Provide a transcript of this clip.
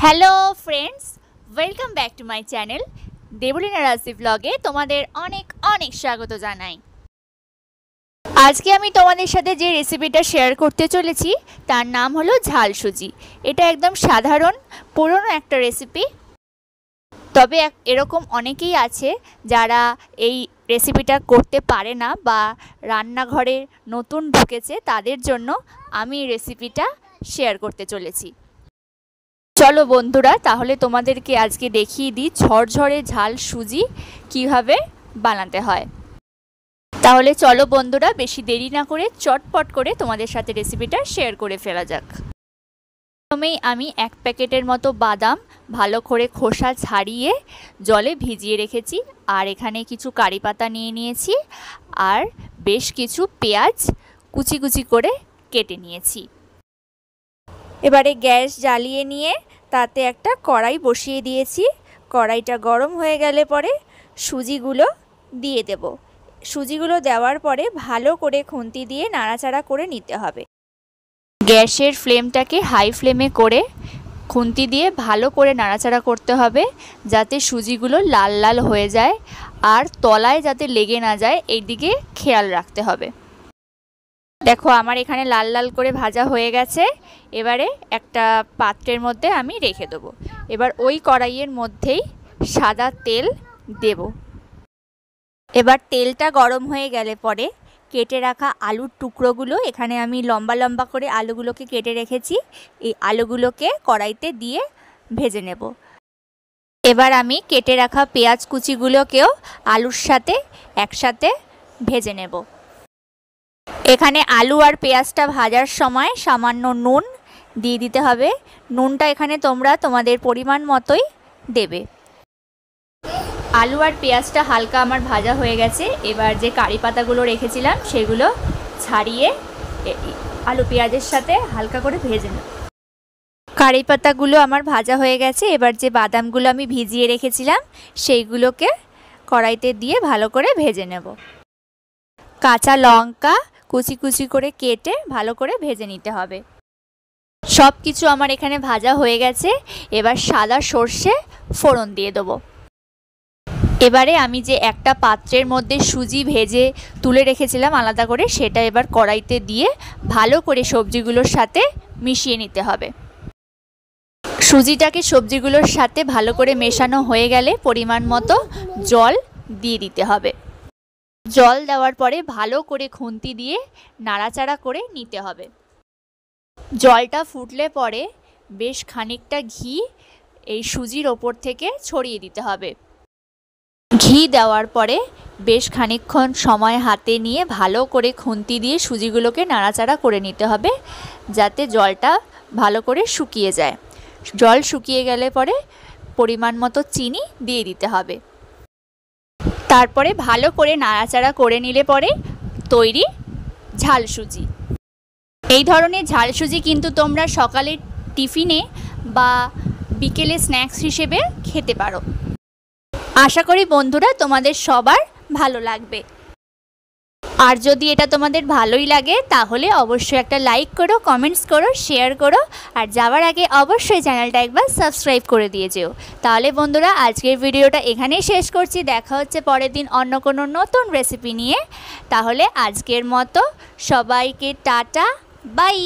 Hello friends, welcome back to my channel Debolina Rashi ব্লগে তোমাদের অনেক অনেক স্বাগত জানাই। আজকে আমি তোমাদের সাথে যে রেসিপিটা শেয়ার করতে চলেছি তার নাম হলো ঝাল সুজি। এটা একদম সাধারণ পুরনো একটা রেসিপি, তবে এরকম অনেকেই আছে যারা এই রেসিপিটা করতে পারে না বা রান্নাঘরে নতুন ঢুকেছে, তাদের জন্য আমি এই রেসিপিটা শেয়ার করতে চলেছি। চলো বন্ধুরা, তাহলে তোমাদেরকে আজকে দেখিয়ে দিই ঝরঝরে ঝাল সুজি কিভাবে বানাতে হয়। তাহলে চলো বন্ধুরা, বেশি দেরি না করে চটপট করে তোমাদের সাথে রেসিপিটা শেয়ার করে ফেলা যাক। প্রথমেই আমি 1 প্যাকেটের মতো বাদাম ভালো করে খোসা ছাড়িয়ে জলে ভিজিয়ে রেখেছি, আর এখানে কিছু কারি পাতা নিয়ে নিয়েছি, আর বেশ কিছু পেঁয়াজ কুচি কুচি করে কেটে নিয়েছি। এবারে গ্যাস জ্বালিয়ে নিয়ে তাতে একটা কড়াই বসিয়ে দিয়েছি। কড়াইটা গরম হয়ে গেলে পরে সুজিগুলো দিয়ে দেব। সুজিগুলো দেওয়ার পরে ভালো করে খুন্তি দিয়ে নাড়াচাড়া করে নিতে হবে। গ্যাসের ফ্লেমটাকে হাই ফ্লেমে করে খুন্তি দিয়ে ভালো করে নাড়াচাড়া করতে হবে, যাতে সুজিগুলো লাল লাল হয়ে যায় আর তলায় যাতে লেগে না যায়, এই দিকে খেয়াল রাখতে হবে। দেখো আমার এখানে লাল লাল করে ভাজা হয়ে গেছে। এবারে একটা পাত্রের মধ্যে আমি রেখে দেবো। এবার ওই কড়াইয়ের মধ্যেই সাদা তেল দেব। এবার তেলটা গরম হয়ে গেলে পরে কেটে রাখা আলুর টুকরোগুলো, এখানে আমি লম্বা লম্বা করে আলুগুলোকে কেটে রেখেছি, এই আলুগুলোকে কড়াইতে দিয়ে ভেজে নেব। এবার আমি কেটে রাখা পেঁয়াজ কুচিগুলোকেও আলুর সাথে একসাথে ভেজে নেব। এখানে আলু আর পেঁয়াজটা ভাজার সময় সামান্য নুন দিয়ে দিতে হবে। নুনটা এখানে তোমরা তোমাদের পরিমাণ মতোই দেবে। আলু আর পেঁয়াজটা হালকা আমার ভাজা হয়ে গেছে। এবার যে কারি পাতাগুলো রেখেছিলাম সেগুলো ছাড়িয়ে আলু পেঁয়াজের সাথে হালকা করে ভেজে নেব। কারি পাতাগুলো আমার ভাজা হয়ে গেছে। এবার যে বাদামগুলো আমি ভিজিয়ে রেখেছিলাম সেইগুলোকে কড়াইতে দিয়ে ভালো করে ভেজে নেব। কাঁচা লঙ্কা কুচি কুচি করে কেটে ভালো করে ভেজে নিতে হবে। সব কিছু আমার এখানে ভাজা হয়ে গেছে। এবার সাদা সর্ষে ফোড়ন দিয়ে দেবো। এবারে আমি যে একটা পাত্রের মধ্যে সুজি ভেজে তুলে রেখেছিলাম আলাদা করে, সেটা এবার কড়াইতে দিয়ে ভালো করে সবজিগুলোর সাথে মিশিয়ে নিতে হবে। সুজিটাকে সবজিগুলোর সাথে ভালো করে মেশানো হয়ে গেলে পরিমাণ মতো জল দিয়ে দিতে হবে। জল দেওয়ার পরে ভালো করে খুন্তি দিয়ে নাড়াচাড়া করে নিতে হবে। জলটা ফুটলে পরে বেশ খানিকটা ঘি এই সুজির ওপর থেকে ছড়িয়ে দিতে হবে। ঘি দেওয়ার পরে বেশ খানিকক্ষণ সময় হাতে নিয়ে ভালো করে খুন্তি দিয়ে সুজিগুলোকে নাড়াচাড়া করে নিতে হবে, যাতে জলটা ভালো করে শুকিয়ে যায়। জল শুকিয়ে গেলে পরে পরিমাণ মতো চিনি দিয়ে দিতে হবে। তারপরে ভালো করে নাড়াচাড়া করে নিলে পরে তৈরি ঝাল সুজি। এই ধরনের ঝাল সুজি কিন্তু তোমরা সকালের টিফিনে বা বিকেলে স্ন্যাক্স হিসেবে খেতে পারো। আশা করি বন্ধুরা তোমাদের সবার ভালো লাগবে। আর যদি এটা তোমাদের ভালোই লাগে তাহলে অবশ্যই একটা লাইক করো, কমেন্টস করো, শেয়ার করো, আর যাওয়ার আগে অবশ্যই চ্যানেলটা একবার সাবস্ক্রাইব করে দিয়ে যেও। তাহলে বন্ধুরা আজকের ভিডিওটা এখানেই শেষ করছি। দেখা হচ্ছে পরের দিন অন্য কোনো নতুন রেসিপি নিয়ে। তাহলে আজকের মতো সবাইকে টাটা, বাই।